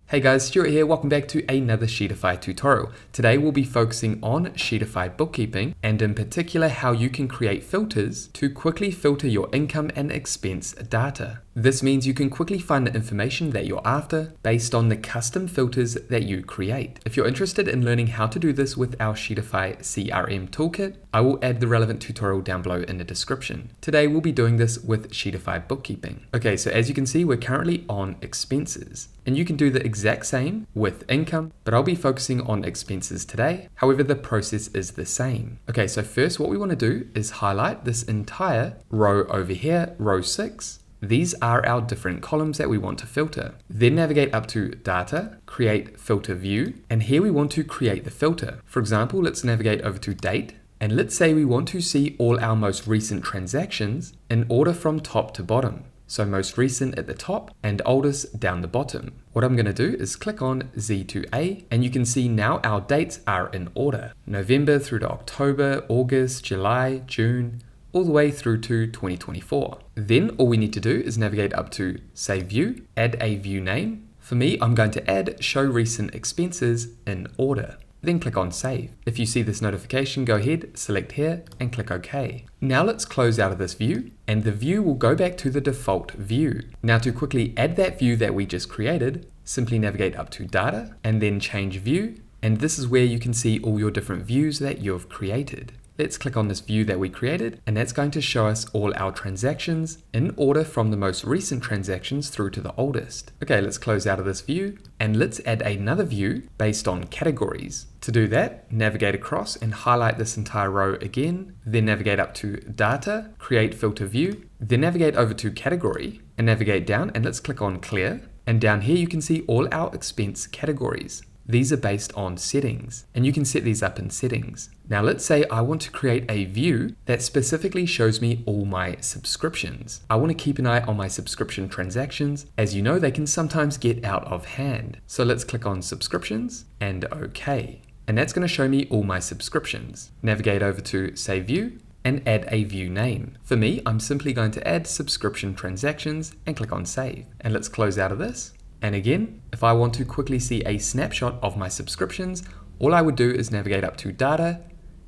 Hey guys, Stuart here, welcome back to another Sheetify tutorial. Today we'll be focusing on Sheetify Bookkeeping and in particular how you can create filters to quickly filter your income and expense data. This means you can quickly find the information that you're after based on the custom filters that you create. If you're interested in learning how to do this with our Sheetify CRM toolkit, I will add the relevant tutorial down below in the description. Today we'll be doing this with Sheetify Bookkeeping. Okay, so as you can see, we're currently on expenses. And you can do the exact same with income, but I'll be focusing on expenses today. However, the process is the same. Okay, so first what we want to do is highlight this entire row over here, row 6. These are our different columns that we want to filter. Then navigate up to Data, create Filter View, and here we want to create the filter. For example, let's navigate over to Date, and let's say we want to see all our most recent transactions in order from top to bottom. So most recent at the top and oldest down the bottom. What I'm going to do is click on Z to A and you can see now our dates are in order. November through to October, August, July, June, all the way through to 2024. Then all we need to do is navigate up to Save View, add a view name. For me, I'm going to add Show Recent Expenses in Order. Then click on Save. If you see this notification, go ahead, select here and click OK. Now let's close out of this view and the view will go back to the default view. Now to quickly add that view that we just created, simply navigate up to Data and then Change View, and this is where you can see all your different views that you've created. Let's click on this view that we created and that's going to show us all our transactions in order from the most recent transactions through to the oldest. Okay, let's close out of this view and let's add another view based on categories. To do that, navigate across and highlight this entire row again, then navigate up to Data, create Filter View, then navigate over to Category and navigate down and let's click on Clear. And down here you can see all our expense categories. These are based on settings and you can set these up in settings. Now let's say I want to create a view that specifically shows me all my subscriptions. I want to keep an eye on my subscription transactions. As you know, they can sometimes get out of hand. So let's click on subscriptions and OK. And that's going to show me all my subscriptions. Navigate over to Save View and add a view name. For me, I'm simply going to add subscription transactions and click on Save. And let's close out of this. And again, if I want to quickly see a snapshot of my subscriptions, all I would do is navigate up to Data,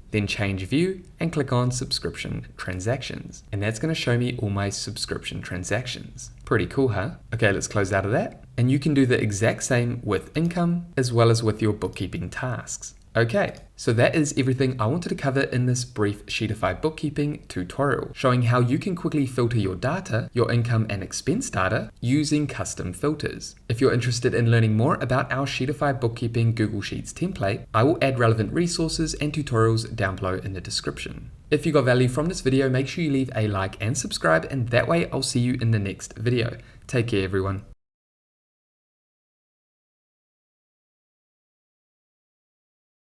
then Change View and click on Subscription Transactions. And that's going to show me all my subscription transactions. Pretty cool, huh? Okay, let's close out of that. And you can do the exact same with income as well as with your bookkeeping tasks. Okay, so that is everything I wanted to cover in this brief Sheetify Bookkeeping tutorial, showing how you can quickly filter your data, your income and expense data, using custom filters. If you're interested in learning more about our Sheetify Bookkeeping Google Sheets template, I will add relevant resources and tutorials down below in the description. If you got value from this video, make sure you leave a like and subscribe, and that way I'll see you in the next video. Take care, everyone.